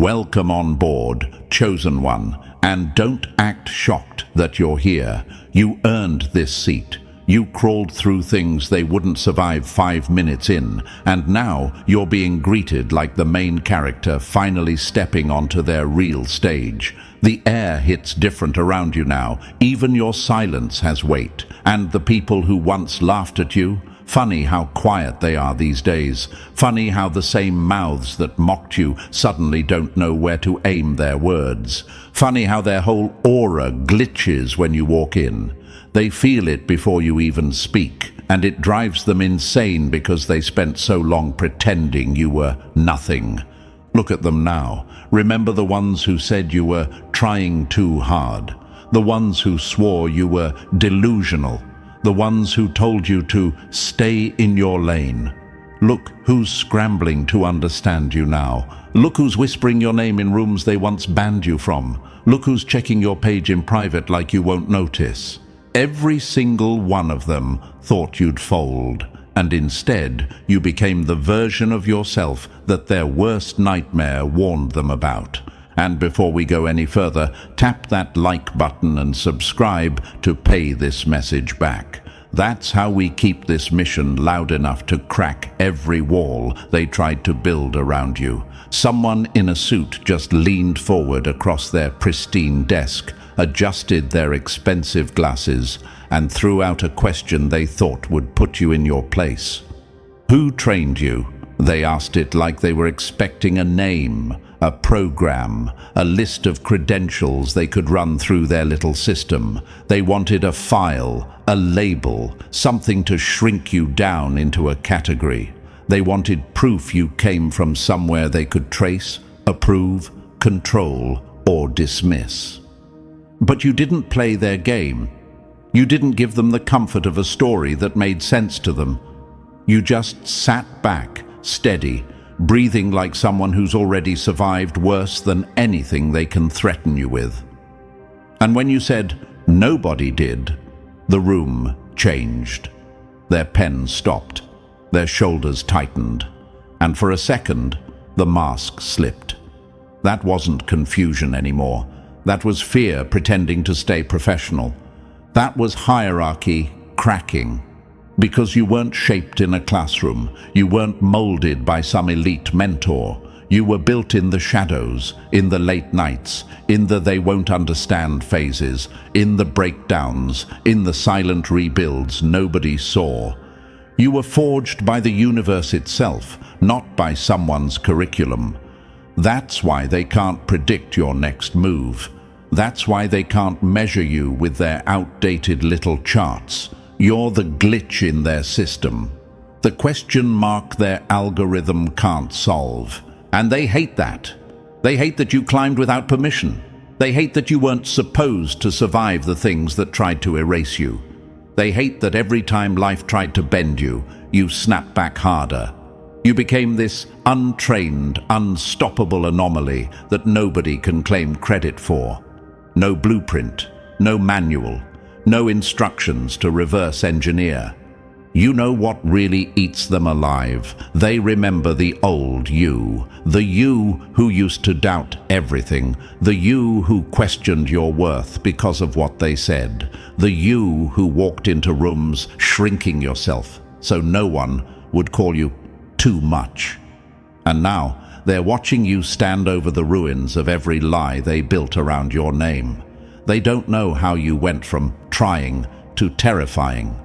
Welcome on board, chosen one, and don't act shocked that you're here. You earned this seat. You crawled through things they wouldn't survive 5 minutes in, and now you're being greeted like the main character finally stepping onto their real stage. The air hits different around you now. Even your silence has weight. And the people who once laughed at you, funny how quiet they are these days. Funny how the same mouths that mocked you suddenly don't know where to aim their words. Funny how their whole aura glitches when you walk in. They feel it before you even speak, and it drives them insane because they spent so long pretending you were nothing. Look at them now. Remember the ones who said you were trying too hard. The ones who swore you were delusional. The ones who told you to stay in your lane. Look who's scrambling to understand you now. Look who's whispering your name in rooms they once banned you from. Look who's checking your page in private like you won't notice. Every single one of them thought you'd fold, and instead you became the version of yourself that their worst nightmare warned them about. And before we go any further, tap that like button and subscribe to pay this message back. That's how we keep this mission loud enough to crack every wall they tried to build around you. Someone in a suit just leaned forward across their pristine desk, adjusted their expensive glasses, and threw out a question they thought would put you in your place. Who trained you? They asked it like they were expecting a name, a program, a list of credentials they could run through their little system. They wanted a file, a label, something to shrink you down into a category. They wanted proof you came from somewhere they could trace, approve, control, or dismiss. But you didn't play their game. You didn't give them the comfort of a story that made sense to them. You just sat back, steady, breathing like someone who's already survived worse than anything they can threaten you with. And when you said, "Nobody did," the room changed. Their pen stopped, their shoulders tightened, and for a second, the mask slipped. That wasn't confusion anymore. That was fear pretending to stay professional. That was hierarchy cracking. Because you weren't shaped in a classroom, you weren't molded by some elite mentor. You were built in the shadows, in the late nights, in the they won't understand phases, in the breakdowns, in the silent rebuilds nobody saw. You were forged by the universe itself, not by someone's curriculum. That's why they can't predict your next move. That's why they can't measure you with their outdated little charts. You're the glitch in their system, the question mark their algorithm can't solve. And they hate that. They hate that you climbed without permission. They hate that you weren't supposed to survive the things that tried to erase you. They hate that every time life tried to bend you, you snapped back harder. You became this untrained, unstoppable anomaly that nobody can claim credit for. No blueprint, no manual, no instructions to reverse engineer. You know what really eats them alive? They remember the old you, the you who used to doubt everything, the you who questioned your worth because of what they said, the you who walked into rooms shrinking yourself so no one would call you too much. And now they're watching you stand over the ruins of every lie they built around your name. They don't know how you went from trying to terrifying.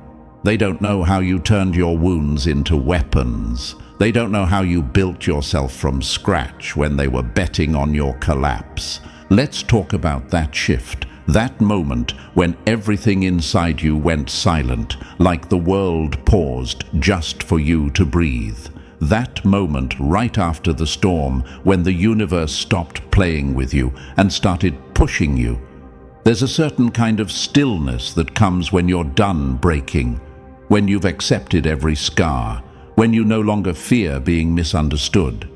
They don't know how you turned your wounds into weapons. They don't know how you built yourself from scratch when they were betting on your collapse. Let's talk about that shift, that moment when everything inside you went silent, like the world paused just for you to breathe. That moment right after the storm when the universe stopped playing with you and started pushing you. There's a certain kind of stillness that comes when you're done breaking, when you've accepted every scar, when you no longer fear being misunderstood,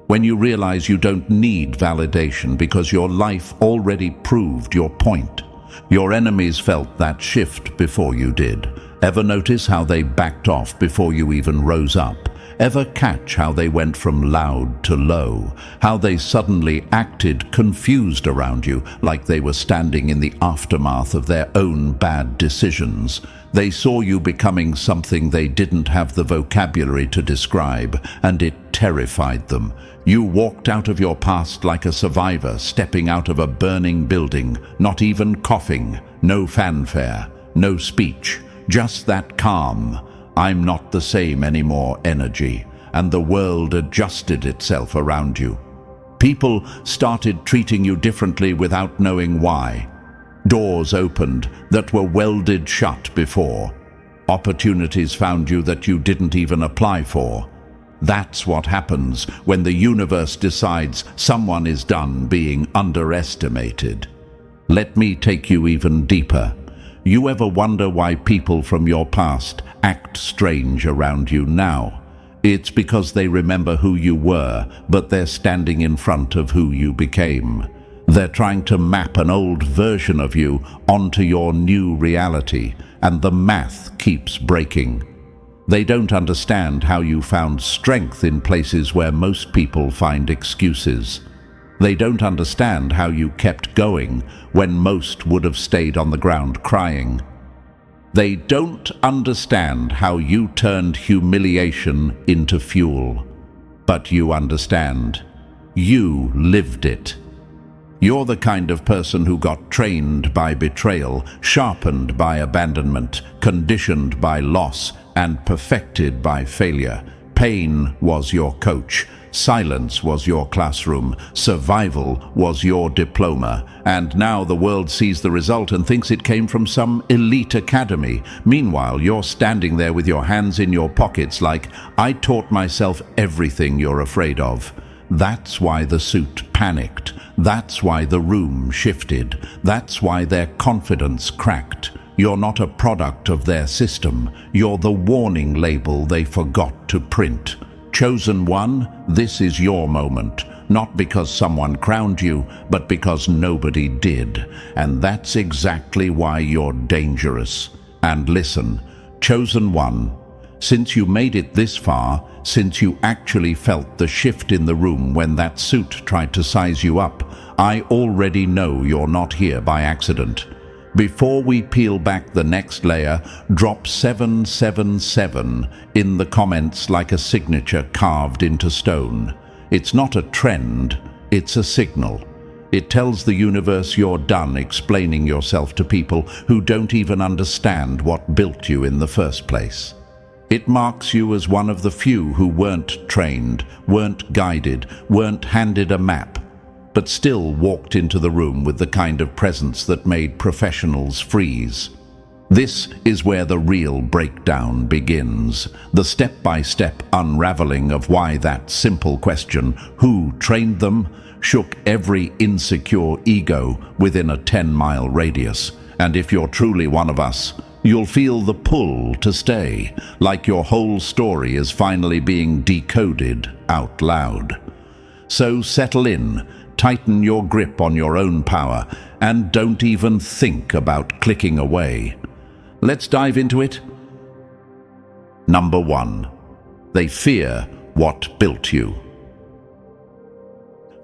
when you realize you don't need validation because your life already proved your point. Your enemies felt that shift before you did. Ever notice how they backed off before you even rose up? Ever catch how they went from loud to low? How they suddenly acted confused around you, like they were standing in the aftermath of their own bad decisions? They saw you becoming something they didn't have the vocabulary to describe, and it terrified them. You walked out of your past like a survivor stepping out of a burning building, not even coughing, no fanfare, no speech, just that calm, "I'm not the same anymore" energy, and the world adjusted itself around you. People started treating you differently without knowing why. Doors opened that were welded shut before. Opportunities found you that you didn't even apply for. That's what happens when the universe decides someone is done being underestimated. Let me take you even deeper. You ever wonder why people from your past act strange around you now? It's because they remember who you were, but they're standing in front of who you became. They're trying to map an old version of you onto your new reality, and the math keeps breaking. They don't understand how you found strength in places where most people find excuses. They don't understand how you kept going when most would have stayed on the ground crying. They don't understand how you turned humiliation into fuel. But you understand. You lived it. You're the kind of person who got trained by betrayal, sharpened by abandonment, conditioned by loss, and perfected by failure. Pain was your coach. Silence was your classroom. Survival was your diploma. And now the world sees the result and thinks it came from some elite academy. Meanwhile, you're standing there with your hands in your pockets like, "I taught myself everything you're afraid of." That's why the suit panicked. That's why the room shifted. That's why their confidence cracked. You're not a product of their system. You're the warning label they forgot to print. Chosen one, this is your moment. Not because someone crowned you, but because nobody did. And that's exactly why you're dangerous. And listen, chosen one, since you made it this far, since you actually felt the shift in the room when that suit tried to size you up, I already know you're not here by accident. Before we peel back the next layer, drop 777 in the comments like a signature carved into stone. It's not a trend, it's a signal. It tells the universe you're done explaining yourself to people who don't even understand what built you in the first place. It marks you as one of the few who weren't trained, weren't guided, weren't handed a map, but still walked into the room with the kind of presence that made professionals freeze. This is where the real breakdown begins, the step-by-step unraveling of why that simple question, "Who trained them?" shook every insecure ego within a 10-mile radius. And if you're truly one of us, you'll feel the pull to stay, like your whole story is finally being decoded out loud. So settle in, tighten your grip on your own power, and don't even think about clicking away. Let's dive into it. Number 1. They fear what built you.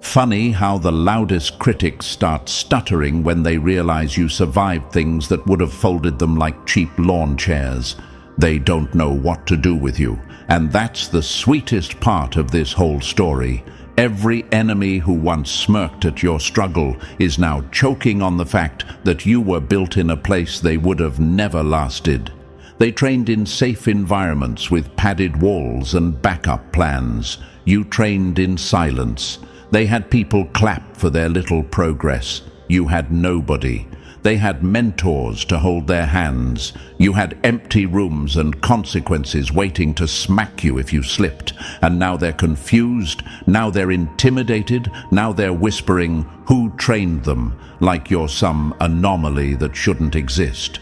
Funny how the loudest critics start stuttering when they realize you survived things that would have folded them like cheap lawn chairs. They don't know what to do with you, and that's the sweetest part of this whole story. Every enemy who once smirked at your struggle is now choking on the fact that you were built in a place they would have never lasted. They trained in safe environments with padded walls and backup plans. You trained in silence. They had people clap for their little progress. You had nobody. They had mentors to hold their hands. You had empty rooms and consequences waiting to smack you if you slipped. And now they're confused, now they're intimidated, now they're whispering, "Who trained them?" like you're some anomaly that shouldn't exist.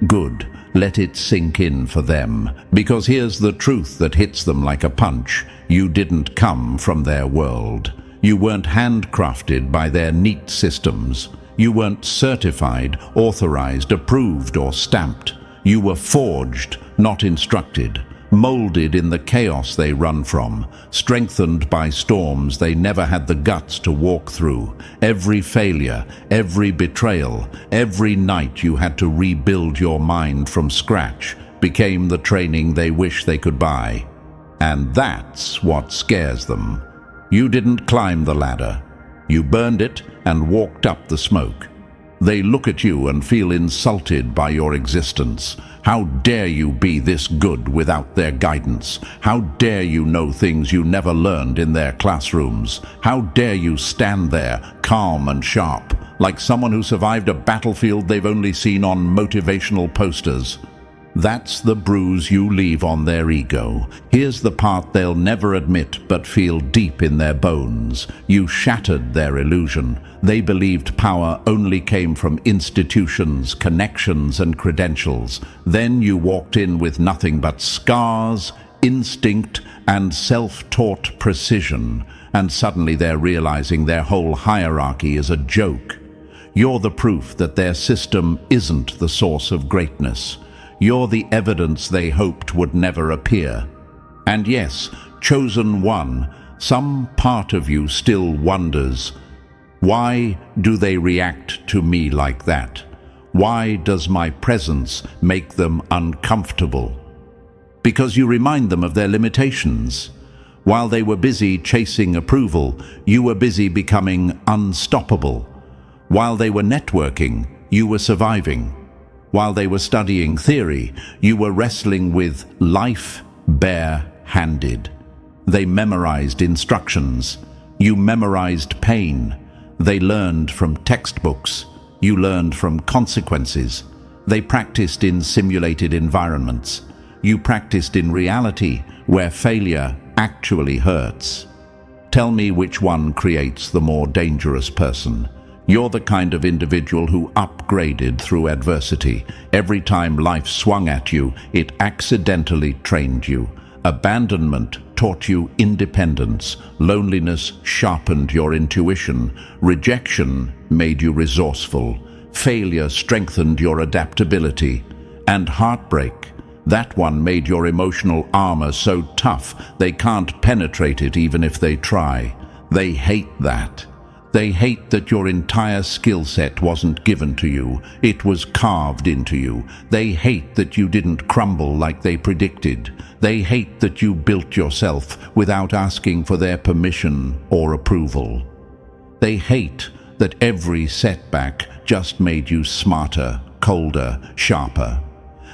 Good. Let it sink in for them. Because here's the truth that hits them like a punch. You didn't come from their world. You weren't handcrafted by their neat systems. You weren't certified, authorized, approved, or stamped. You were forged, not instructed. molded in the chaos they run from, strengthened by storms they never had the guts to walk through. Every failure, every betrayal, every night you had to rebuild your mind from scratch became the training they wish they could buy. And that's what scares them. You didn't climb the ladder. You burned it and walked up the smoke. They look at you and feel insulted by your existence. How dare you be this good without their guidance? How dare you know things you never learned in their classrooms? How dare you stand there, calm and sharp, like someone who survived a battlefield they've only seen on motivational posters? That's the bruise you leave on their ego. Here's the part they'll never admit but feel deep in their bones. You shattered their illusion. They believed power only came from institutions, connections, and credentials. Then you walked in with nothing but scars, instinct, and self-taught precision. And suddenly they're realizing their whole hierarchy is a joke. You're the proof that their system isn't the source of greatness. You're the evidence they hoped would never appear. And yes, chosen one, some part of you still wonders, why do they react to me like that? Why does my presence make them uncomfortable? Because you remind them of their limitations. While they were busy chasing approval, you were busy becoming unstoppable. While they were networking, you were surviving. While they were studying theory, you were wrestling with life bare-handed. They memorized instructions. You memorized pain. They learned from textbooks. You learned from consequences. They practiced in simulated environments. You practiced in reality, where failure actually hurts. Tell me which one creates the more dangerous person. You're the kind of individual who upgraded through adversity. Every time life swung at you, it accidentally trained you. Abandonment taught you independence. Loneliness sharpened your intuition. Rejection made you resourceful. Failure strengthened your adaptability. And heartbreak, that one made your emotional armor so tough they can't penetrate it even if they try. They hate that. They hate that your entire skill set wasn't given to you. It was carved into you. They hate that you didn't crumble like they predicted. They hate that you built yourself without asking for their permission or approval. They hate that every setback just made you smarter, colder, sharper.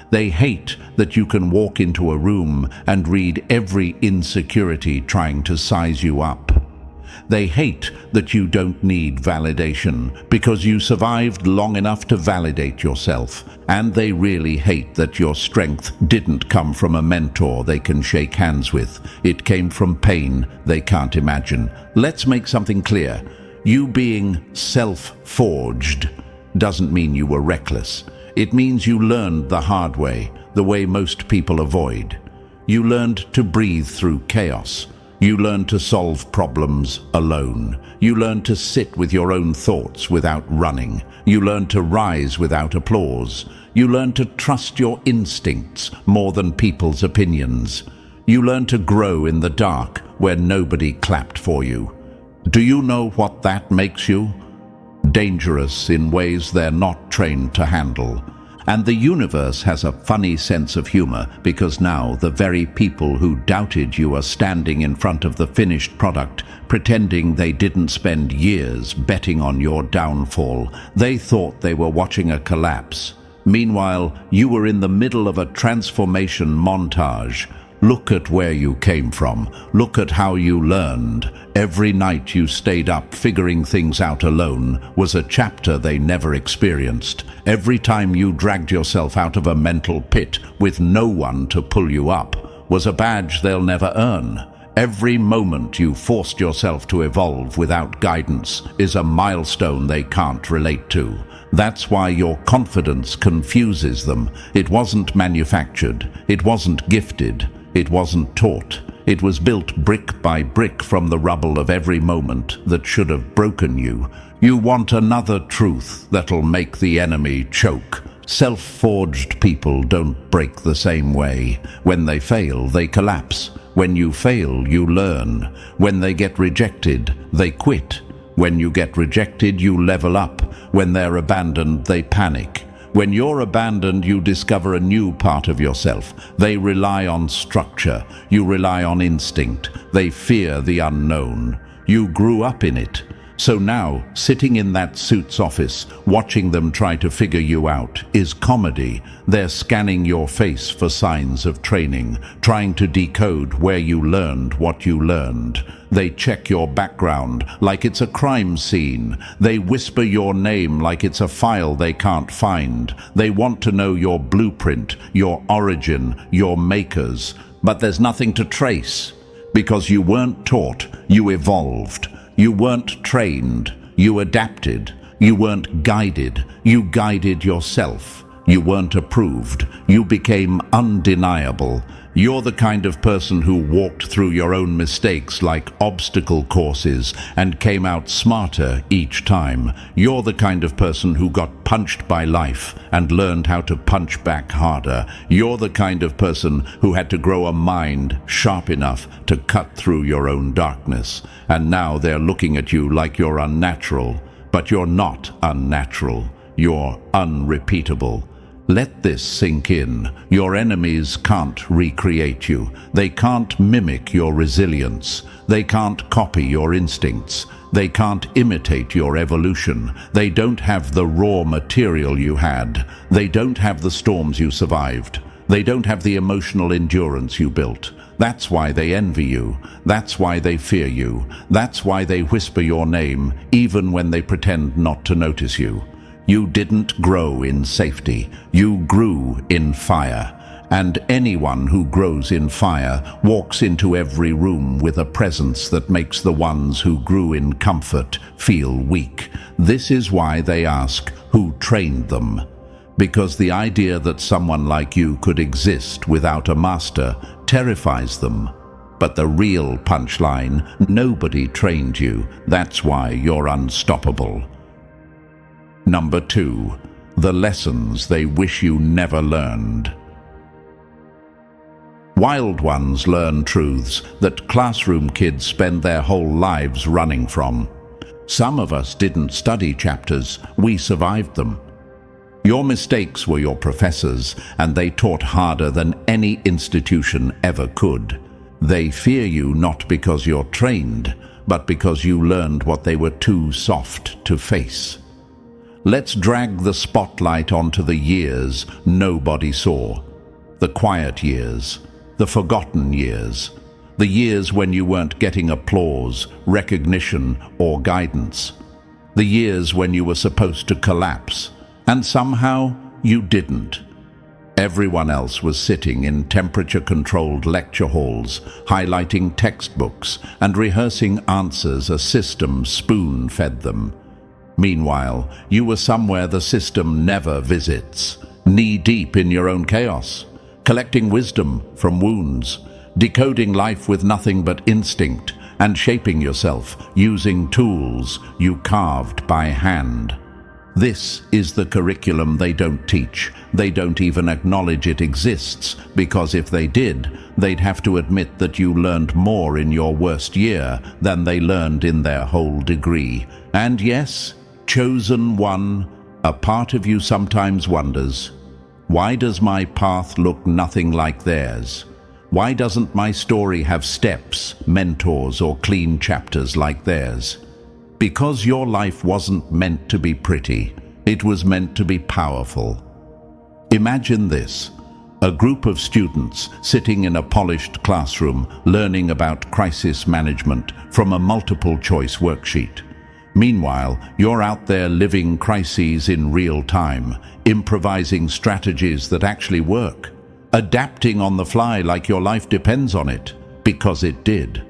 They hate that you can walk into a room and read every insecurity trying to size you up. They hate that you don't need validation because you survived long enough to validate yourself. And they really hate that your strength didn't come from a mentor they can shake hands with. It came from pain they can't imagine. Let's make something clear. You being self-forged doesn't mean you were reckless. It means you learned the hard way, the way most people avoid. You learned to breathe through chaos. You learn to solve problems alone. You learn to sit with your own thoughts without running. You learn to rise without applause. You learn to trust your instincts more than people's opinions. You learn to grow in the dark where nobody clapped for you. Do you know what that makes you? Dangerous in ways they're not trained to handle. And the universe has a funny sense of humor because now the very people who doubted you are standing in front of the finished product, pretending they didn't spend years betting on your downfall. They thought they were watching a collapse. Meanwhile, you were in the middle of a transformation montage. Look at where you came from. Look at how you learned. Every night you stayed up figuring things out alone was a chapter they never experienced. Every time you dragged yourself out of a mental pit with no one to pull you up was a badge they'll never earn. Every moment you forced yourself to evolve without guidance is a milestone they can't relate to. That's why your confidence confuses them. It wasn't manufactured. It wasn't gifted. It wasn't taught. It was built brick by brick from the rubble of every moment that should have broken you. You want another truth that'll make the enemy choke. Self-forged people don't break the same way. When they fail, they collapse. When you fail, you learn. When they get rejected, they quit. When you get rejected, you level up. When they're abandoned, they panic. When you're abandoned, you discover a new part of yourself. They rely on structure. You rely on instinct. They fear the unknown. You grew up in it. So now, sitting in that suit's office, watching them try to figure you out, is comedy. They're scanning your face for signs of training, trying to decode where you learned what you learned. They check your background like it's a crime scene. They whisper your name like it's a file they can't find. They want to know your blueprint, your origin, your makers. But there's nothing to trace, because you weren't taught, you evolved. You weren't trained, you adapted. You weren't guided, you guided yourself. You weren't approved, you became undeniable. You're the kind of person who walked through your own mistakes like obstacle courses and came out smarter each time. You're the kind of person who got punched by life and learned how to punch back harder. You're the kind of person who had to grow a mind sharp enough to cut through your own darkness. And now they're looking at you like you're unnatural. But you're not unnatural. You're unrepeatable. Let this sink in. Your enemies can't recreate you. They can't mimic your resilience. They can't copy your instincts. They can't imitate your evolution. They don't have the raw material you had. They don't have the storms you survived. They don't have the emotional endurance you built. That's why they envy you. That's why they fear you. That's why they whisper your name, even when they pretend not to notice you. You didn't grow in safety. You grew in fire. And anyone who grows in fire walks into every room with a presence that makes the ones who grew in comfort feel weak. This is why they ask, who trained them? Because the idea that someone like you could exist without a master terrifies them. But the real punchline, nobody trained you. That's why you're unstoppable. Number 2, the lessons they wish you never learned. Wild ones learn truths that classroom kids spend their whole lives running from. Some of us didn't study chapters, we survived them. Your mistakes were your professors, and they taught harder than any institution ever could. They fear you not because you're trained, but because you learned what they were too soft to face. Let's drag the spotlight onto the years nobody saw. The quiet years, the forgotten years, the years when you weren't getting applause, recognition, or guidance. The years when you were supposed to collapse, and somehow you didn't. Everyone else was sitting in temperature-controlled lecture halls, highlighting textbooks and rehearsing answers a system spoon-fed them. Meanwhile, you were somewhere the system never visits, knee-deep in your own chaos, collecting wisdom from wounds, decoding life with nothing but instinct, and shaping yourself using tools you carved by hand. This is the curriculum they don't teach. They don't even acknowledge it exists, because if they did, they'd have to admit that you learned more in your worst year than they learned in their whole degree. And yes, chosen one, a part of you sometimes wonders, why does my path look nothing like theirs? Why doesn't my story have steps, mentors, or clean chapters like theirs? Because your life wasn't meant to be pretty, it was meant to be powerful. Imagine this, a group of students sitting in a polished classroom learning about crisis management from a multiple-choice worksheet. Meanwhile, you're out there living crises in real time, improvising strategies that actually work, adapting on the fly like your life depends on it, because it did.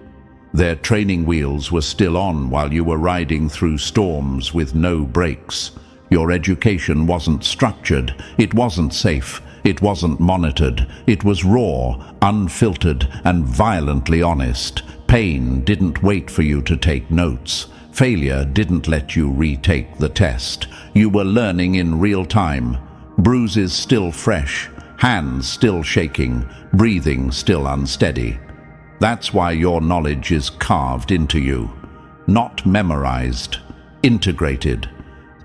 Their training wheels were still on while you were riding through storms with no brakes. Your education wasn't structured, it wasn't safe, it wasn't monitored, it was raw, unfiltered, and violently honest. Pain didn't wait for you to take notes. Failure didn't let you retake the test. You were learning in real time, bruises still fresh, hands still shaking, breathing still unsteady. That's why your knowledge is carved into you, not memorized, integrated.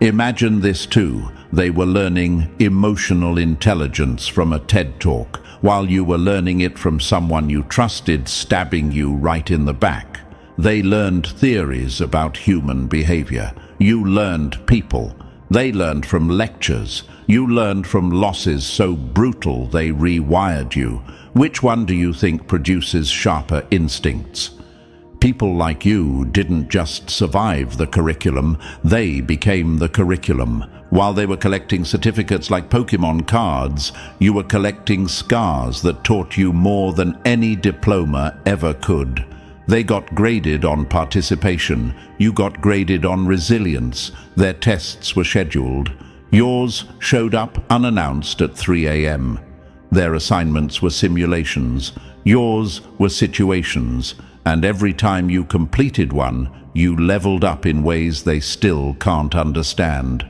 Imagine this too. They were learning emotional intelligence from a TED Talk, while you were learning it from someone you trusted stabbing you right in the back. They learned theories about human behavior. You learned people. They learned from lectures. You learned from losses so brutal they rewired you. Which one do you think produces sharper instincts? People like you didn't just survive the curriculum, they became the curriculum. While they were collecting certificates like Pokemon cards, you were collecting scars that taught you more than any diploma ever could. They got graded on participation, you got graded on resilience. Their tests were scheduled. Yours showed up unannounced at 3 a.m. Their assignments were simulations. Yours were situations. And every time you completed one, you leveled up in ways they still can't understand.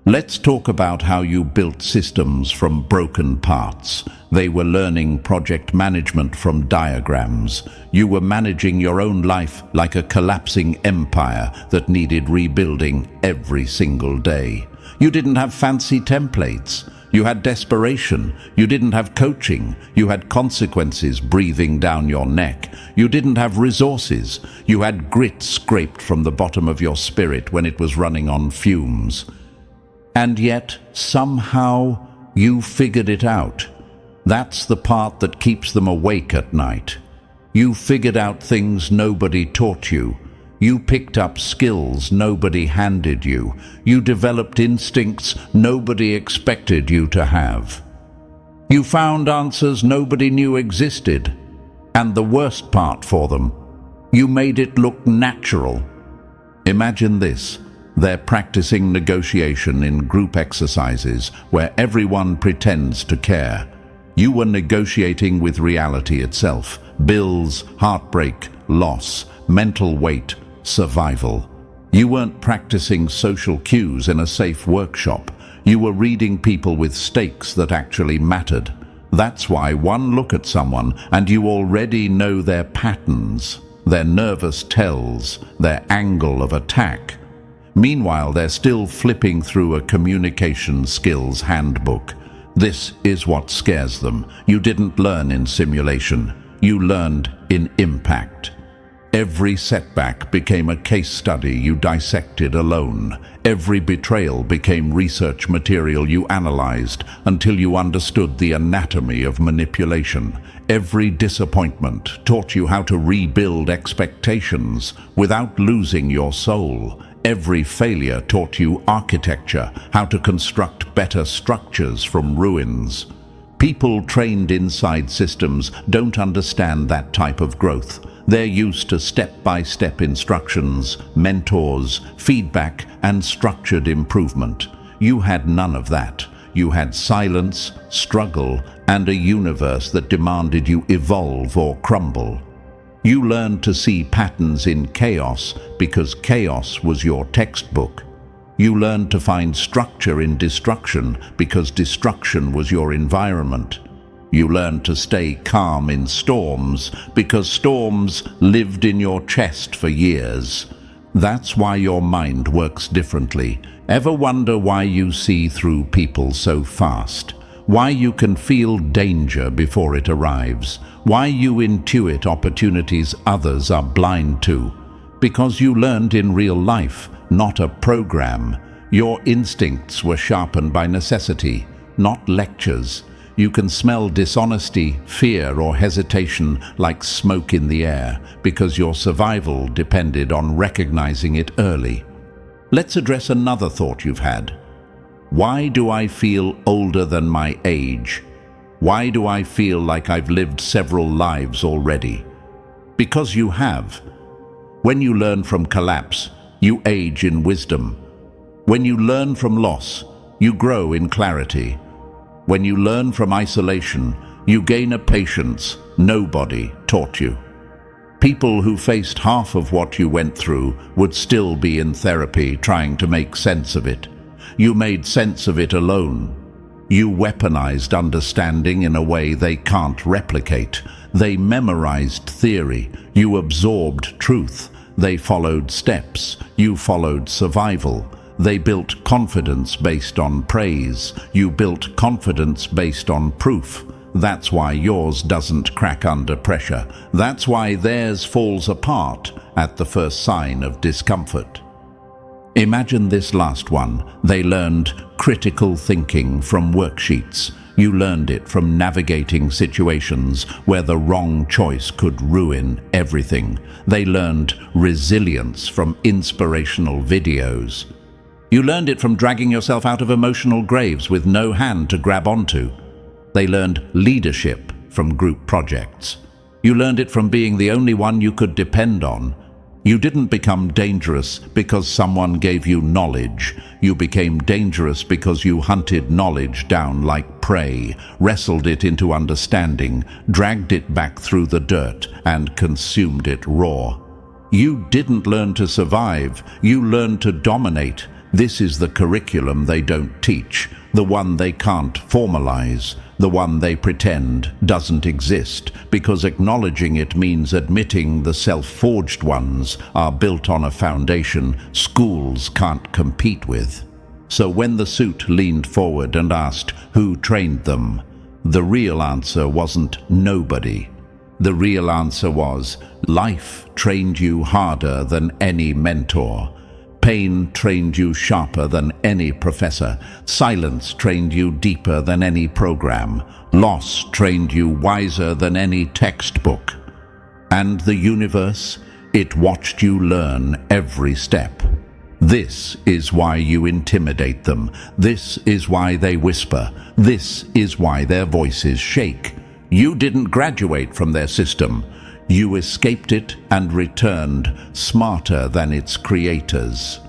Let's talk about how you built systems from broken parts. They were learning project management from diagrams. You were managing your own life like a collapsing empire that needed rebuilding every single day. You didn't have fancy templates. You had desperation. You didn't have coaching. You had consequences breathing down your neck. You didn't have resources. You had grit scraped from the bottom of your spirit when it was running on fumes. And yet, somehow, you figured it out. That's the part that keeps them awake at night. You figured out things nobody taught you. You picked up skills nobody handed you. You developed instincts nobody expected you to have. You found answers nobody knew existed. And the worst part for them, you made it look natural. Imagine this. They're practicing negotiation in group exercises where everyone pretends to care. You were negotiating with reality itself. Bills, heartbreak, loss, mental weight, survival. You weren't practicing social cues in a safe workshop. You were reading people with stakes that actually mattered. That's why one look at someone and you already know their patterns, their nervous tells, their angle of attack. Meanwhile, they're still flipping through a communication skills handbook. This is what scares them. You didn't learn in simulation. You learned in impact. Every setback became a case study you dissected alone. Every betrayal became research material you analyzed until you understood the anatomy of manipulation. Every disappointment taught you how to rebuild expectations without losing your soul. Every failure taught you architecture, how to construct better structures from ruins. People trained inside systems don't understand that type of growth. They're used to step-by-step instructions, mentors, feedback, and structured improvement. You had none of that. You had silence, struggle, and a universe that demanded you evolve or crumble. You learned to see patterns in chaos because chaos was your textbook. You learned to find structure in destruction because destruction was your environment. You learned to stay calm in storms because storms lived in your chest for years. That's why your mind works differently. Ever wonder why you see through people so fast? Why you can feel danger before it arrives? Why you intuit opportunities others are blind to? Because you learned in real life, not a program. Your instincts were sharpened by necessity, not lectures. You can smell dishonesty, fear, or hesitation like smoke in the air because your survival depended on recognizing it early. Let's address another thought you've had. Why do I feel older than my age? Why do I feel like I've lived several lives already? Because you have. When you learn from collapse, you age in wisdom. When you learn from loss, you grow in clarity. When you learn from isolation, you gain a patience nobody taught you. People who faced half of what you went through would still be in therapy trying to make sense of it. You made sense of it alone. You weaponized understanding in a way they can't replicate. They memorized theory. You absorbed truth. They followed steps. You followed survival. They built confidence based on praise. You built confidence based on proof. That's why yours doesn't crack under pressure. That's why theirs falls apart at the first sign of discomfort. Imagine this last one. They learned critical thinking from worksheets. You learned it from navigating situations where the wrong choice could ruin everything. They learned resilience from inspirational videos. You learned it from dragging yourself out of emotional graves with no hand to grab onto. They learned leadership from group projects. You learned it from being the only one you could depend on. You didn't become dangerous because someone gave you knowledge. You became dangerous because you hunted knowledge down like prey, wrestled it into understanding, dragged it back through the dirt, and consumed it raw. You didn't learn to survive. You learned to dominate. This is the curriculum they don't teach, the one they can't formalize, the one they pretend doesn't exist, because acknowledging it means admitting the self-forged ones are built on a foundation schools can't compete with. So when the suit leaned forward and asked who trained them, the real answer wasn't nobody. The real answer was life trained you harder than any mentor. Pain trained you sharper than any professor. Silence trained you deeper than any program. Loss trained you wiser than any textbook. And the universe, it watched you learn every step. This is why you intimidate them. This is why they whisper. This is why their voices shake. You didn't graduate from their system. You escaped it and returned smarter than its creators.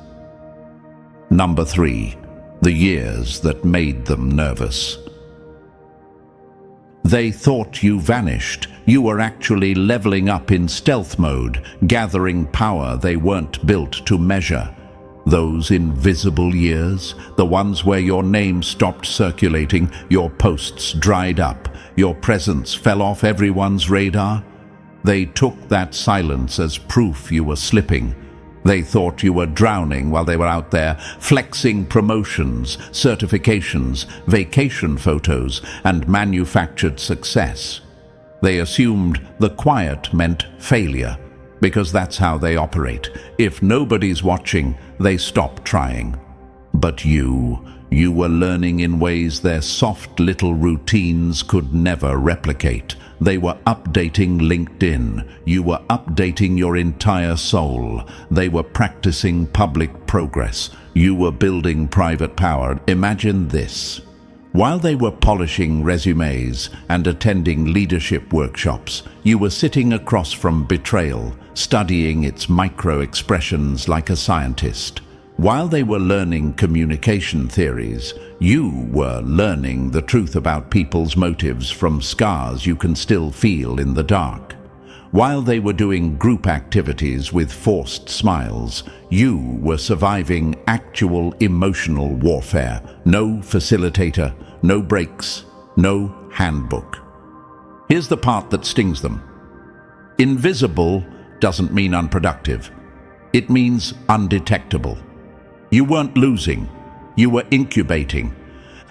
Number 3, the years that made them nervous. They thought you vanished. You were actually leveling up in stealth mode, gathering power they weren't built to measure. Those invisible years, the ones where your name stopped circulating, your posts dried up, your presence fell off everyone's radar. They took that silence as proof you were slipping. They thought you were drowning while they were out there flexing promotions, certifications, vacation photos, and manufactured success. They assumed the quiet meant failure, because that's how they operate. If nobody's watching, they stop trying. But you were learning in ways their soft little routines could never replicate. They were updating LinkedIn. You were updating your entire soul. They were practicing public progress. You were building private power. Imagine this. While they were polishing resumes and attending leadership workshops, you were sitting across from betrayal, studying its micro-expressions like a scientist. While they were learning communication theories, you were learning the truth about people's motives from scars you can still feel in the dark. While they were doing group activities with forced smiles, you were surviving actual emotional warfare. No facilitator, no breaks, no handbook. Here's the part that stings them. Invisible doesn't mean unproductive. It means undetectable. You weren't losing, you were incubating.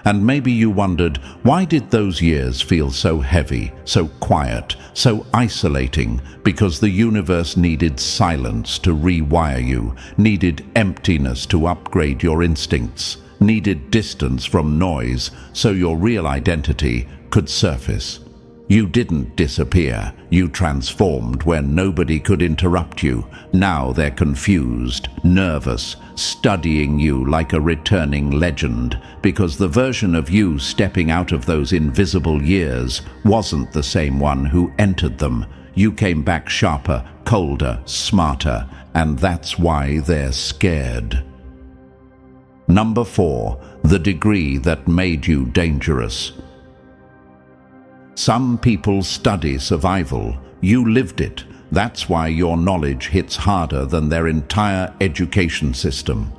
And maybe you wondered, why did those years feel so heavy, so quiet, so isolating? Because the universe needed silence to rewire you, needed emptiness to upgrade your instincts, needed distance from noise so your real identity could surface. You didn't disappear, you transformed when nobody could interrupt you. Now they're confused, nervous, studying you like a returning legend, because the version of you stepping out of those invisible years wasn't the same one who entered them. You came back sharper, colder, smarter, and that's why they're scared. Number 4, the degree that made you dangerous. Some people study survival. You lived it. That's why your knowledge hits harder than their entire education system.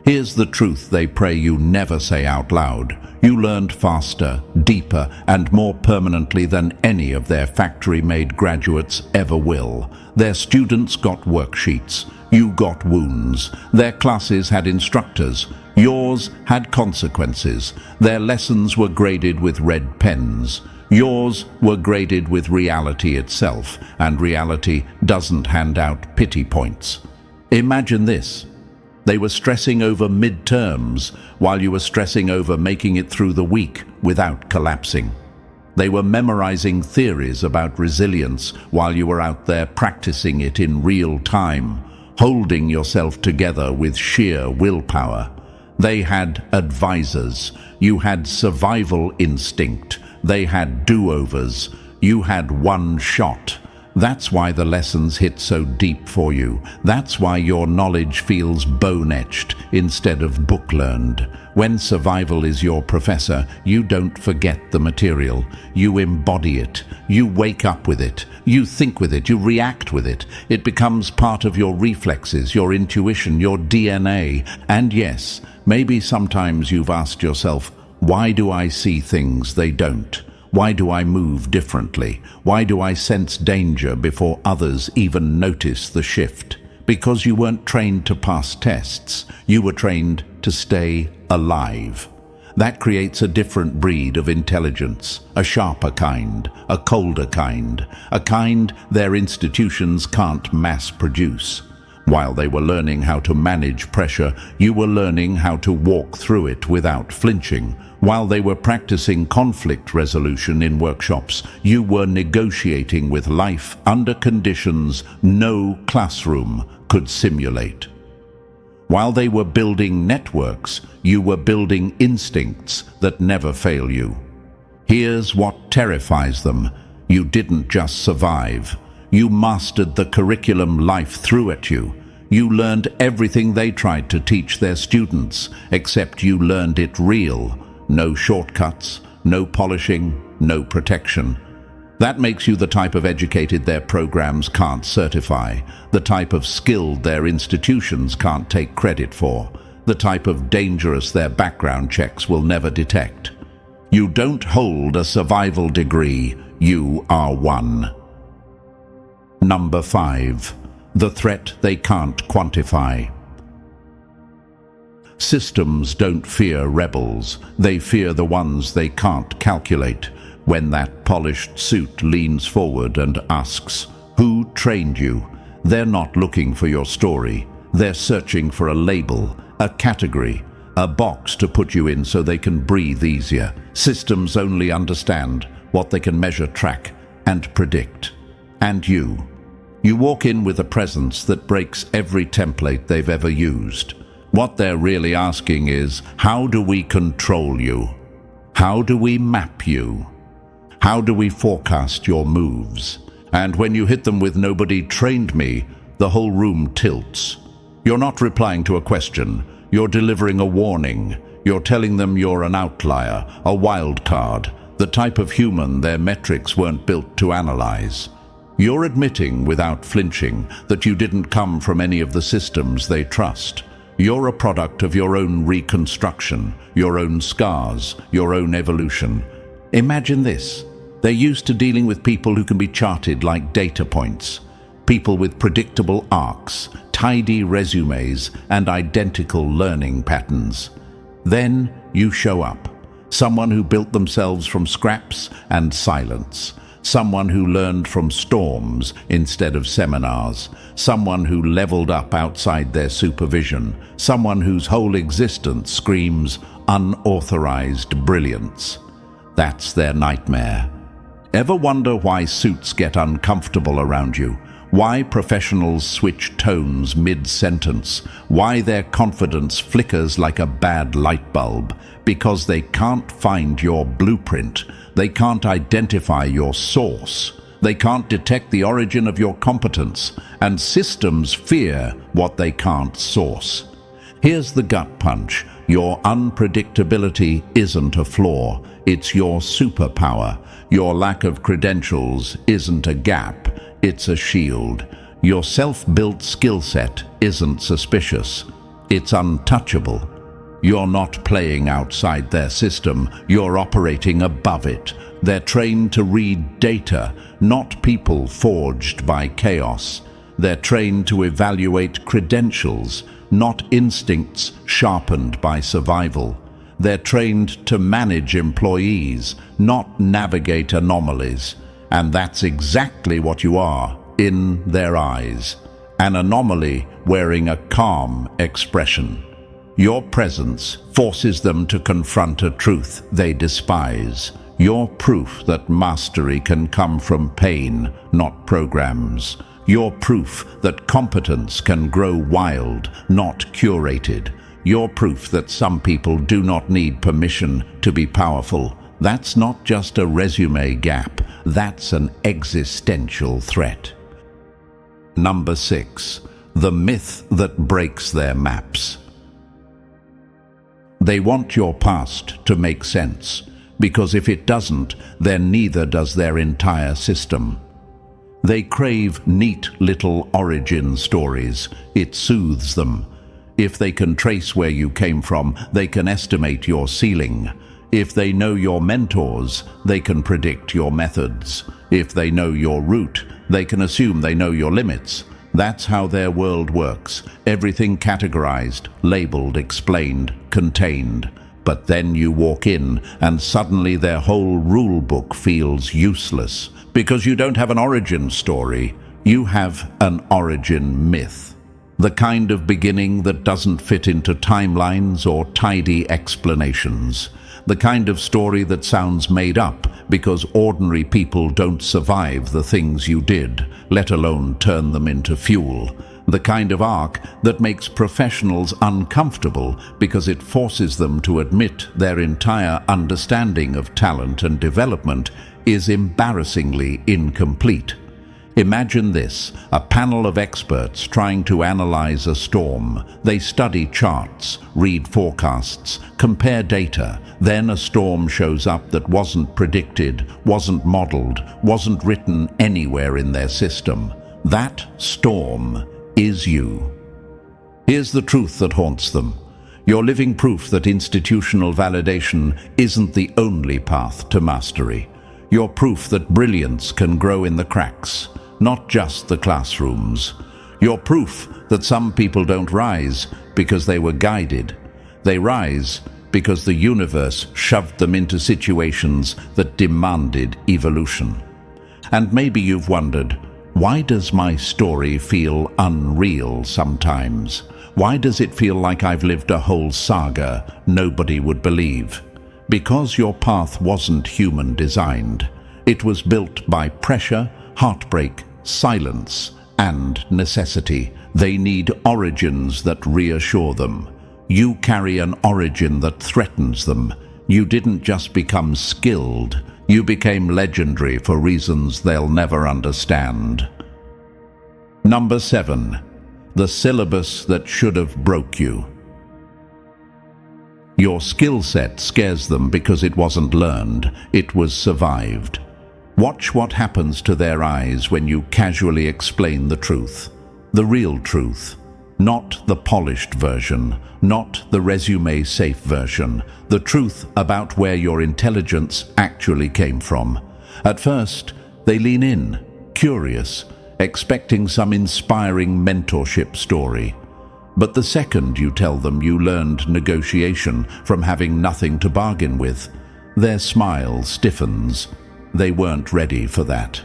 Here's the truth they pray you never say out loud. You learned faster, deeper, and more permanently than any of their factory-made graduates ever will. Their students got worksheets. You got wounds. Their classes had instructors. Yours had consequences. Their lessons were graded with red pens. Yours were graded with reality itself, and reality doesn't hand out pity points. Imagine this. They were stressing over midterms while you were stressing over making it through the week without collapsing. They were memorizing theories about resilience while you were out there practicing it in real time, holding yourself together with sheer willpower. They had advisors. You had survival instinct. They had do-overs. You had one shot. That's why the lessons hit so deep for you. That's why your knowledge feels bone-etched instead of book-learned. When survival is your professor, you don't forget the material. You embody it. You wake up with it. You think with it. You react with it. It becomes part of your reflexes, your intuition, your DNA. And yes, maybe sometimes you've asked yourself, why do I see things they don't? Why do I move differently? Why do I sense danger before others even notice the shift? Because you weren't trained to pass tests. You were trained to stay alive. That creates a different breed of intelligence, a sharper kind, a colder kind, a kind their institutions can't mass produce. While they were learning how to manage pressure, you were learning how to walk through it without flinching. While they were practicing conflict resolution in workshops, you were negotiating with life under conditions no classroom could simulate. While they were building networks, you were building instincts that never fail you. Here's what terrifies them. You didn't just survive. You mastered the curriculum life threw at you. You learned everything they tried to teach their students, except you learned it real. No shortcuts, no polishing, no protection. That makes you the type of educated their programs can't certify, the type of skilled their institutions can't take credit for, the type of dangerous their background checks will never detect. You don't hold a survival degree, you are one. Number 5. The threat they can't quantify. Systems don't fear rebels, they fear the ones they can't calculate. When that polished suit leans forward and asks, "Who trained you?" They're not looking for your story. They're searching for a label, a category, a box to put you in so they can breathe easier. Systems only understand what they can measure, track, and predict. And you walk in with a presence that breaks every template they've ever used. What they're really asking is, how do we control you? How do we map you? How do we forecast your moves? And when you hit them with "nobody trained me," the whole room tilts. You're not replying to a question. You're delivering a warning. You're telling them you're an outlier, a wild card, the type of human their metrics weren't built to analyze. You're admitting without flinching that you didn't come from any of the systems they trust. You're a product of your own reconstruction, your own scars, your own evolution. Imagine this. They're used to dealing with people who can be charted like data points. People with predictable arcs, tidy resumes, and identical learning patterns. Then you show up. Someone who built themselves from scraps and silence. Someone who learned from storms instead of seminars. Someone who leveled up outside their supervision. Someone whose whole existence screams unauthorized brilliance. That's their nightmare. Ever wonder why suits get uncomfortable around you? Why professionals switch tones mid-sentence? Why their confidence flickers like a bad light bulb? Because they can't find your blueprint. They can't identify your source. They can't detect the origin of your competence. And systems fear what they can't source. Here's the gut punch. Your unpredictability isn't a flaw. It's your superpower. Your lack of credentials isn't a gap. It's a shield. Your self-built skill set isn't suspicious. it's untouchable. You're not playing outside their system, you're operating above it. They're trained to read data, not people forged by chaos. They're trained to evaluate credentials, not instincts sharpened by survival. They're trained to manage employees, not navigate anomalies. And that's exactly what you are, in their eyes. An anomaly wearing a calm expression. Your presence forces them to confront a truth they despise. You're proof that mastery can come from pain, not programs. You're proof that competence can grow wild, not curated. You're proof that some people do not need permission to be powerful. That's not just a resume gap, that's an existential threat. Number 6. The myth that breaks their maps. They want your past to make sense, because if it doesn't, then neither does their entire system. They crave neat little origin stories. It soothes them. If they can trace where you came from, they can estimate your ceiling. If they know your mentors, they can predict your methods. If they know your route, they can assume they know your limits. That's how their world works. Everything categorized, labeled, explained, contained. But then you walk in, and suddenly their whole rule book feels useless. Because you don't have an origin story, you have an origin myth. The kind of beginning that doesn't fit into timelines or tidy explanations. The kind of story that sounds made up because ordinary people don't survive the things you did, let alone turn them into fuel. The kind of arc that makes professionals uncomfortable because it forces them to admit their entire understanding of talent and development is embarrassingly incomplete. Imagine this, a panel of experts trying to analyze a storm. They study charts, read forecasts, compare data. Then a storm shows up that wasn't predicted, wasn't modeled, wasn't written anywhere in their system. That storm is you. Here's the truth that haunts them. You're living proof that institutional validation isn't the only path to mastery. You're proof that brilliance can grow in the cracks, not just the classrooms. You're proof that some people don't rise because they were guided. They rise because the universe shoved them into situations that demanded evolution. And maybe you've wondered, why does my story feel unreal sometimes? Why does it feel like I've lived a whole saga nobody would believe? Because your path wasn't human designed. It was built by pressure, heartbreak, silence, and necessity. They need origins that reassure them. You carry an origin that threatens them. You didn't just become skilled, you became legendary for reasons they'll never understand. Number 7. The syllabus that should have broke you. Your skill set scares them because it wasn't learned, it was survived. Watch what happens to their eyes when you casually explain the truth. The real truth. Not the polished version, not the resume-safe version. The truth about where your intelligence actually came from. At first, they lean in, curious, expecting some inspiring mentorship story. But the second you tell them you learned negotiation from having nothing to bargain with, their smile stiffens. They weren't ready for that.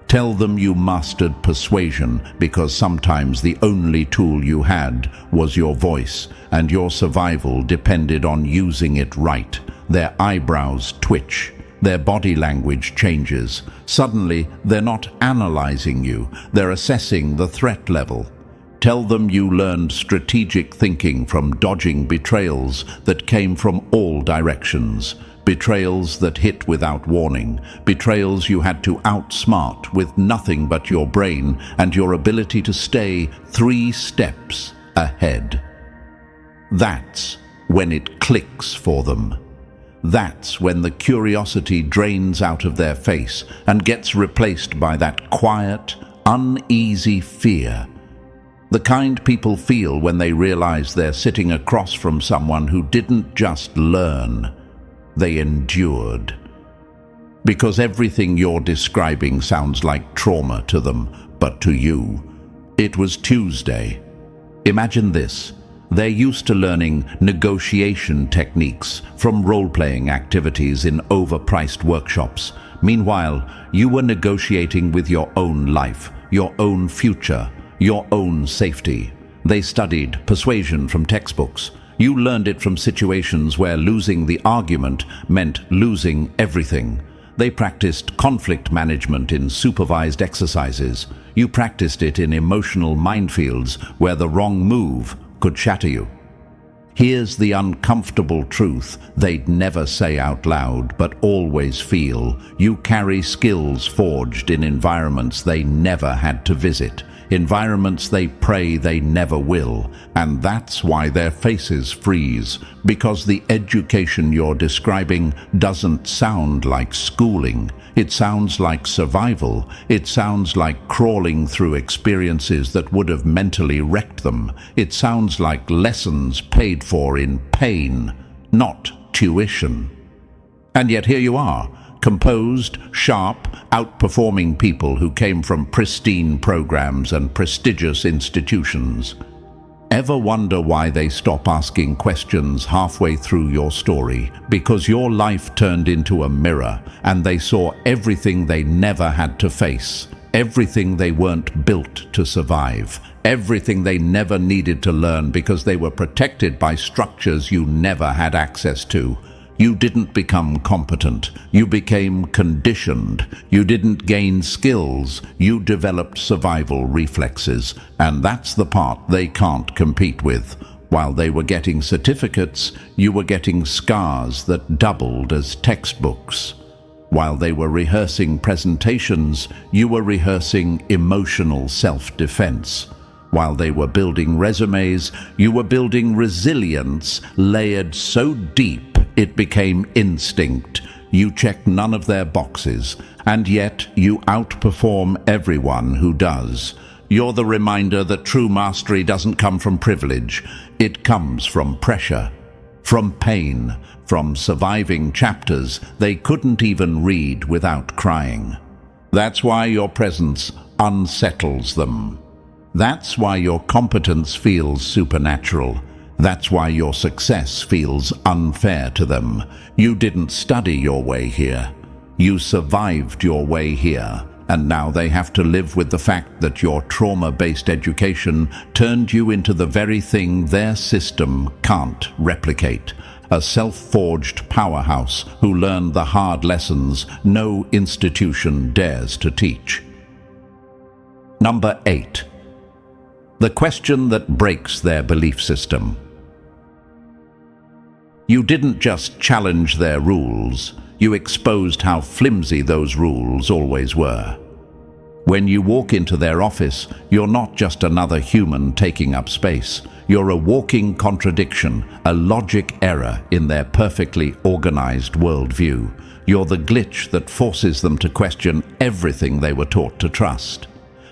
Tell them you mastered persuasion because sometimes the only tool you had was your voice, and your survival depended on using it right. Their eyebrows twitch. Their body language changes. Suddenly, they're not analyzing you. They're assessing the threat level. Tell them you learned strategic thinking from dodging betrayals that came from all directions. Betrayals that hit without warning. Betrayals you had to outsmart with nothing but your brain and your ability to stay 3 steps ahead. That's when it clicks for them. That's when the curiosity drains out of their face and gets replaced by that quiet, uneasy fear. The kind people feel when they realize they're sitting across from someone who didn't just learn, they endured. Because everything you're describing sounds like trauma to them, but to you, it was Tuesday. Imagine this. They're used to learning negotiation techniques from role-playing activities in overpriced workshops. Meanwhile, you were negotiating with your own life, your own future, your own safety. They studied persuasion from textbooks. You learned it from situations where losing the argument meant losing everything. They practiced conflict management in supervised exercises. You practiced it in emotional minefields where the wrong move could shatter you. Here's the uncomfortable truth they'd never say out loud, but always feel. You carry skills forged in environments they never had to visit, environments they pray they never will, and that's why their faces freeze, because the education you're describing doesn't sound like schooling. It sounds like survival. It sounds like crawling through experiences that would have mentally wrecked them. It sounds like lessons paid for in pain, not tuition. And yet here you are, composed, sharp, outperforming people who came from pristine programs and prestigious institutions. Ever wonder why they stop asking questions halfway through your story? Because your life turned into a mirror and they saw everything they never had to face, everything they weren't built to survive, everything they never needed to learn because they were protected by structures you never had access to. You didn't become competent. You became conditioned. You didn't gain skills. You developed survival reflexes. And that's the part they can't compete with. While they were getting certificates, you were getting scars that doubled as textbooks. While they were rehearsing presentations, you were rehearsing emotional self-defense. While they were building resumes, you were building resilience layered so deep it became instinct. You check none of their boxes, and yet you outperform everyone who does. You're the reminder that true mastery doesn't come from privilege. It comes from pressure, from pain, from surviving chapters they couldn't even read without crying. That's why your presence unsettles them. That's why your competence feels supernatural. That's why your success feels unfair to them. You didn't study your way here. You survived your way here. And now they have to live with the fact that your trauma-based education turned you into the very thing their system can't replicate. A self-forged powerhouse who learned the hard lessons no institution dares to teach. Number 8. The question that breaks their belief system. You didn't just challenge their rules, you exposed how flimsy those rules always were. When you walk into their office, you're not just another human taking up space. You're a walking contradiction, a logic error in their perfectly organized worldview. You're the glitch that forces them to question everything they were taught to trust.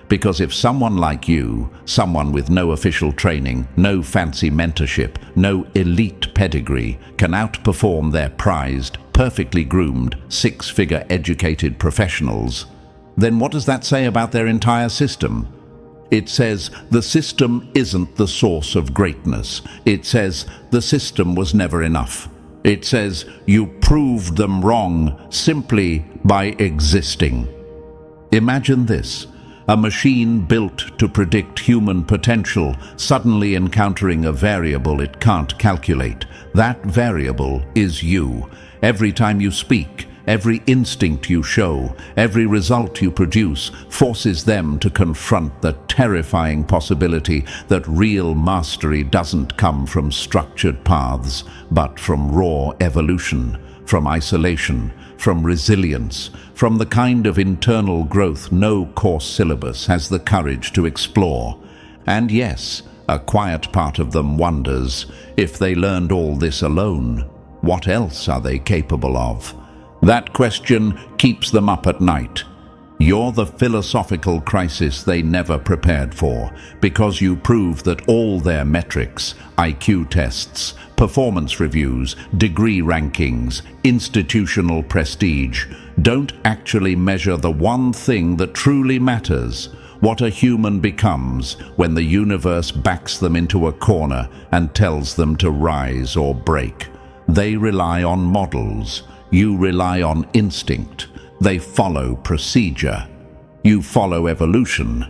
Because if someone like you, someone with no official training, no fancy mentorship, no elite pedigree, can outperform their prized, perfectly groomed, six-figure educated professionals, then what does that say about their entire system? It says the system isn't the source of greatness. It says the system was never enough. It says you proved them wrong simply by existing. Imagine this. A machine built to predict human potential suddenly encountering a variable it can't calculate. That variable is you. Every time you speak, every instinct you show, every result you produce forces them to confront the terrifying possibility that real mastery doesn't come from structured paths, but from raw evolution, from isolation, from resilience, from the kind of internal growth no course syllabus has the courage to explore. And yes, a quiet part of them wonders, if they learned all this alone, what else are they capable of? That question keeps them up at night. You're the philosophical crisis they never prepared for, because you prove that all their metrics, IQ tests, performance reviews, degree rankings, institutional prestige, don't actually measure the one thing that truly matters: what a human becomes when the universe backs them into a corner and tells them to rise or break. They rely on models. You rely on instinct. They follow procedure. You follow evolution.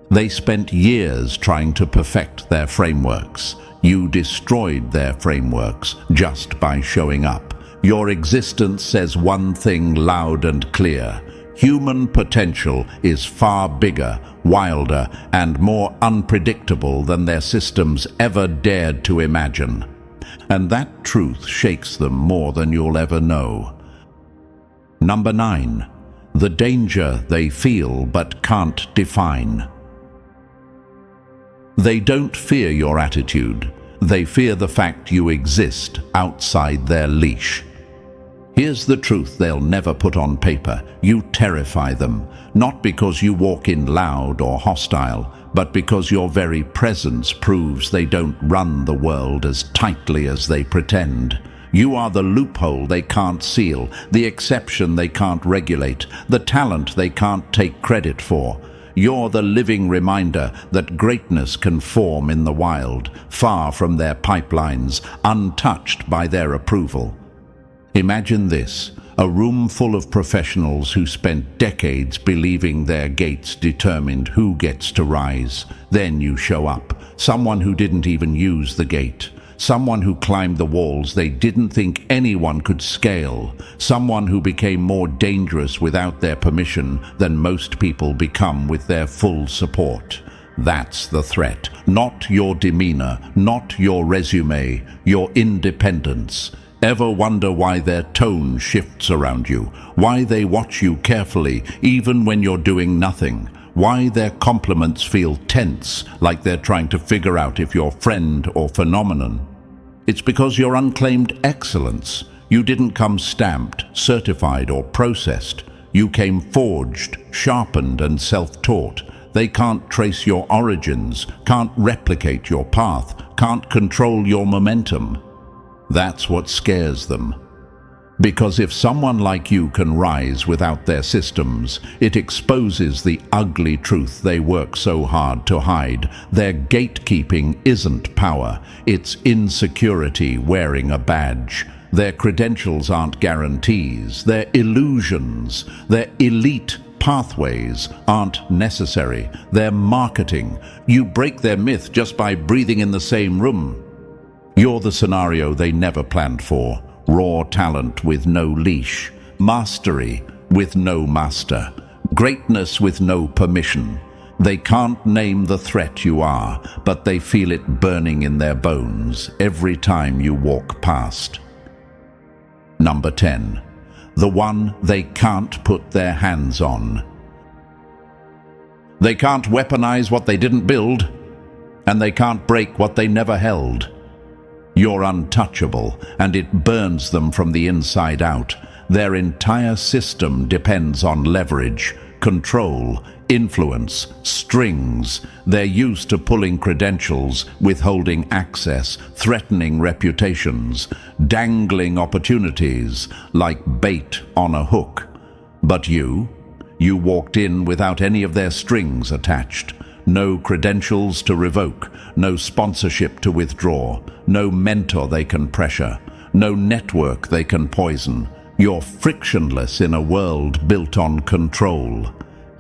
They spent years trying to perfect their frameworks. You destroyed their frameworks just by showing up. Your existence says one thing loud and clear: human potential is far bigger, wilder, and more unpredictable than their systems ever dared to imagine. And that truth shakes them more than you'll ever know. Number 9. The danger they feel but can't define. They don't fear your attitude. They fear the fact you exist outside their leash. Here's the truth they'll never put on paper: you terrify them, not because you walk in loud or hostile, but because your very presence proves they don't run the world as tightly as they pretend. You are the loophole they can't seal, the exception they can't regulate, the talent they can't take credit for. You're the living reminder that greatness can form in the wild, far from their pipelines, untouched by their approval. Imagine this: a room full of professionals who spent decades believing their gates determined who gets to rise. Then you show up, someone who didn't even use the gate. Someone who climbed the walls they didn't think anyone could scale. Someone who became more dangerous without their permission than most people become with their full support. That's the threat. Not your demeanor, not your resume, your independence. Ever wonder why their tone shifts around you? Why they watch you carefully, even when you're doing nothing? Why their compliments feel tense, like they're trying to figure out if you're friend or phenomenon? It's because you're unclaimed excellence. You didn't come stamped, certified, or processed. You came forged, sharpened, and self-taught. They can't trace your origins, can't replicate your path, can't control your momentum. That's what scares them. Because if someone like you can rise without their systems, it exposes the ugly truth they work so hard to hide. Their gatekeeping isn't power, it's insecurity wearing a badge. Their credentials aren't guarantees, they're illusions. Their elite pathways aren't necessary, they're marketing. You break their myth just by breathing in the same room. You're the scenario they never planned for. Raw talent with no leash, mastery with no master, greatness with no permission. They can't name the threat you are, but they feel it burning in their bones every time you walk past. Number 10. The one they can't put their hands on. They can't weaponize what they didn't build, and they can't break what they never held. You're untouchable, and it burns them from the inside out. Their entire system depends on leverage, control, influence, strings. They're used to pulling credentials, withholding access, threatening reputations, dangling opportunities like bait on a hook. But you walked in without any of their strings attached. No credentials to revoke, no sponsorship to withdraw, no mentor they can pressure, no network they can poison. You're frictionless in a world built on control.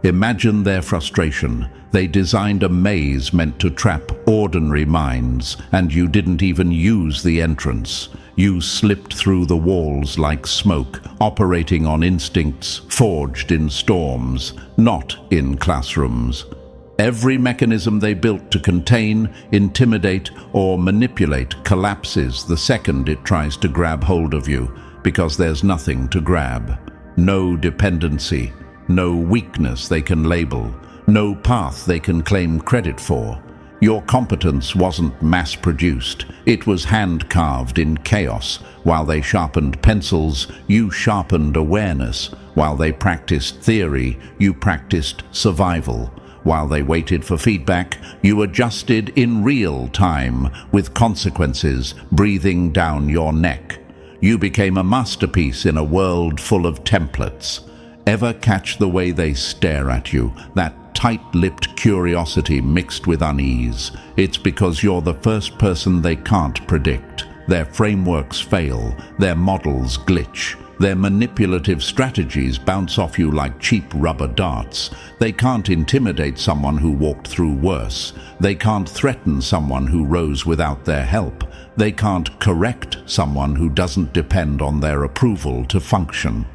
Imagine their frustration. They designed a maze meant to trap ordinary minds, and you didn't even use the entrance. You slipped through the walls like smoke, operating on instincts forged in storms, not in classrooms. Every mechanism they built to contain, intimidate, or manipulate collapses the second it tries to grab hold of you, because there's nothing to grab. No dependency, no weakness they can label, no path they can claim credit for. Your competence wasn't mass-produced. It was hand-carved in chaos. While they sharpened pencils, you sharpened awareness. While they practiced theory, you practiced survival. While they waited for feedback, you adjusted in real time, with consequences breathing down your neck. You became a masterpiece in a world full of templates. Ever catch the way they stare at you, that tight-lipped curiosity mixed with unease? It's because you're the first person they can't predict. Their frameworks fail, their models glitch. Their manipulative strategies bounce off you like cheap rubber darts. They can't intimidate someone who walked through worse. They can't threaten someone who rose without their help. They can't correct someone who doesn't depend on their approval to function.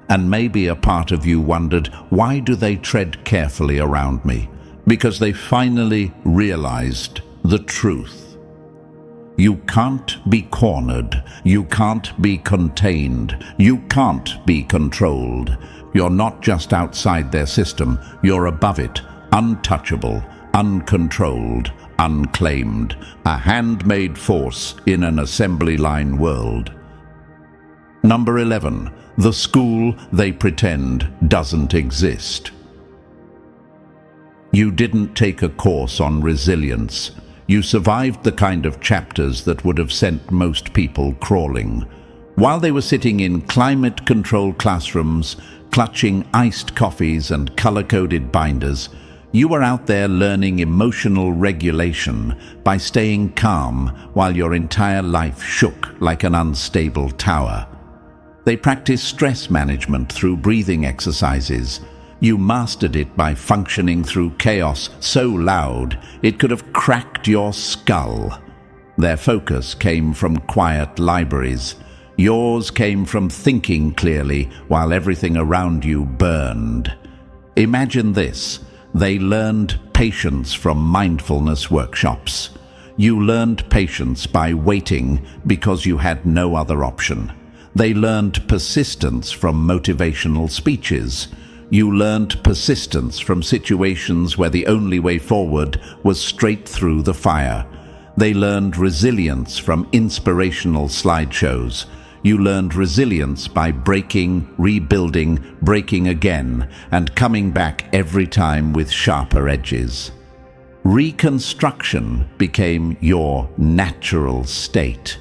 And maybe a part of you wondered, why do they tread carefully around me? Because they finally realized the truth. You can't be cornered. You can't be contained. You can't be controlled. You're not just outside their system. You're above it, untouchable, uncontrolled, unclaimed, a handmade force in an assembly line world. Number 11. The school they pretend doesn't exist. You didn't take a course on resilience. You survived the kind of chapters that would have sent most people crawling. While they were sitting in climate-controlled classrooms, clutching iced coffees and color-coded binders, you were out there learning emotional regulation by staying calm while your entire life shook like an unstable tower. They practiced stress management through breathing exercises. You mastered it by functioning through chaos so loud it could have cracked your skull. Their focus came from quiet libraries. Yours came from thinking clearly while everything around you burned. Imagine this. They learned patience from mindfulness workshops. You learned patience by waiting because you had no other option. They learned persistence from motivational speeches. You learned persistence from situations where the only way forward was straight through the fire. They learned resilience from inspirational slideshows. You learned resilience by breaking, rebuilding, breaking again, and coming back every time with sharper edges. Reconstruction became your natural state.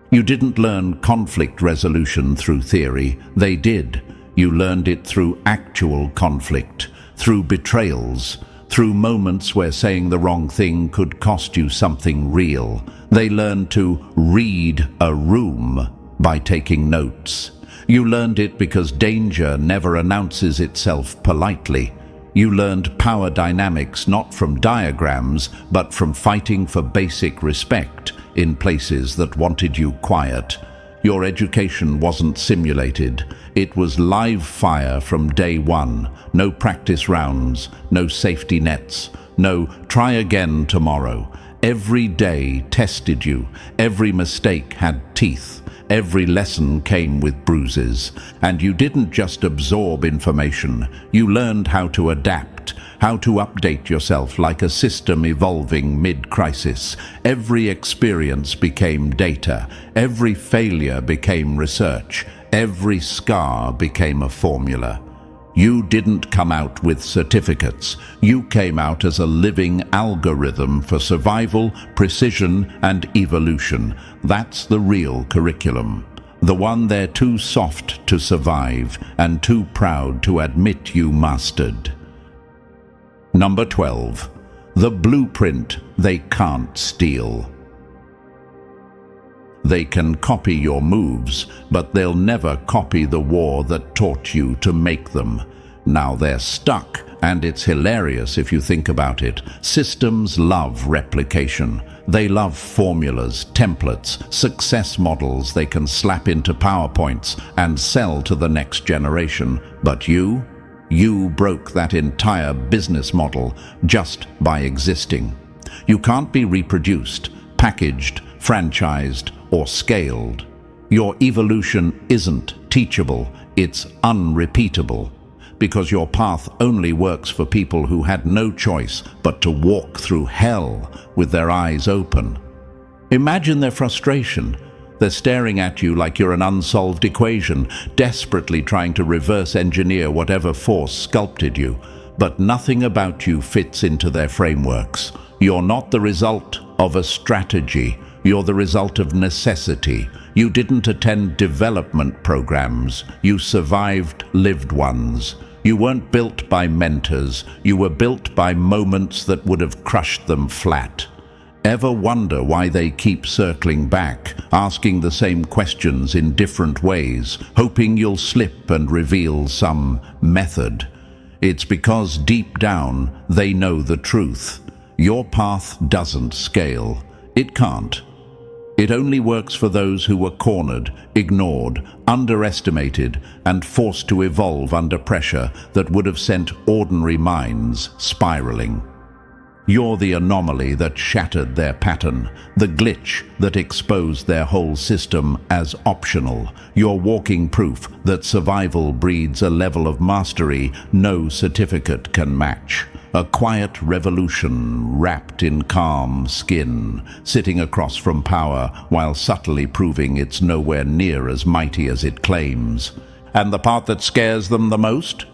You didn't learn conflict resolution through theory. They did. You learned it through actual conflict, through betrayals, through moments where saying the wrong thing could cost you something real. They learned to read a room by taking notes. You learned it because danger never announces itself politely. You learned power dynamics not from diagrams, but from fighting for basic respect in places that wanted you quiet. Your education wasn't simulated. It was live fire from day one. No practice rounds, no safety nets, no try again tomorrow. Every day tested you. Every mistake had teeth. Every lesson came with bruises. And you didn't just absorb information. You learned how to adapt, how to update yourself like a system evolving mid-crisis. Every experience became data. Every failure became research. Every scar became a formula. You didn't come out with certificates. You came out as a living algorithm for survival, precision, and evolution. That's the real curriculum. The one they're too soft to survive and too proud to admit you mastered. Number 12. The blueprint they can't steal. They can copy your moves, but they'll never copy the war that taught you to make them. Now they're stuck, and it's hilarious if you think about it. Systems love replication. They love formulas, templates, success models they can slap into PowerPoints and sell to the next generation. But you broke that entire business model just by existing. You can't be reproduced, packaged, franchised, or scaled. Your evolution isn't teachable, it's unrepeatable. because your path only works for people who had no choice but to walk through hell with their eyes open. Imagine their frustration. They're staring at you like you're an unsolved equation, desperately trying to reverse engineer whatever force sculpted you. But nothing about you fits into their frameworks. You're not the result of a strategy. You're the result of necessity. You didn't attend development programs. You survived lived ones. You weren't built by mentors. You were built by moments that would have crushed them flat. Ever wonder why they keep circling back, asking the same questions in different ways, hoping you'll slip and reveal some method? It's because deep down they know the truth. Your path doesn't scale. It can't. It only works for those who were cornered, ignored, underestimated, and forced to evolve under pressure that would have sent ordinary minds spiraling. You're the anomaly that shattered their pattern, the glitch that exposed their whole system as optional. You're walking proof that survival breeds a level of mastery no certificate can match. A quiet revolution wrapped in calm skin, sitting across from power while subtly proving it's nowhere near as mighty as it claims. And the part that scares them the most?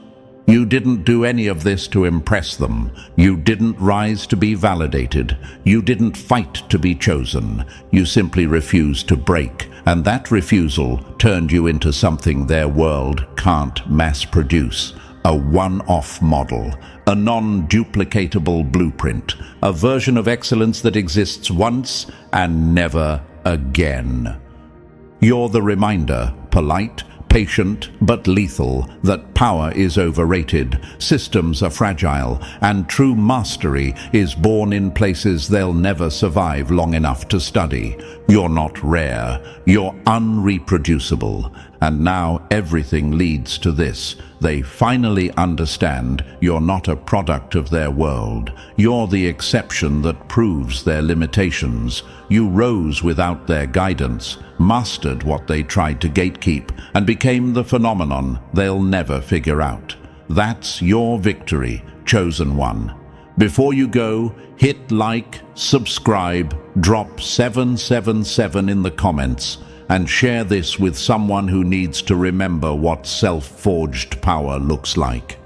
You didn't do any of this to impress them. You didn't rise to be validated. You didn't fight to be chosen. You simply refused to break, and that refusal turned you into something their world can't mass produce. A one-off model, a non-duplicatable blueprint, a version of excellence that exists once and never again. You're the reminder, polite, patient but lethal, that power is overrated, systems are fragile, and true mastery is born in places they'll never survive long enough to study. You're not rare, you're unreproducible. And now everything leads to this. They finally understand you're not a product of their world. You're the exception that proves their limitations. You rose without their guidance, mastered what they tried to gatekeep, and became the phenomenon they'll never figure out. That's your victory, chosen one. Before you go, hit like, subscribe, drop 777 in the comments, and share this with someone who needs to remember what self-forged power looks like.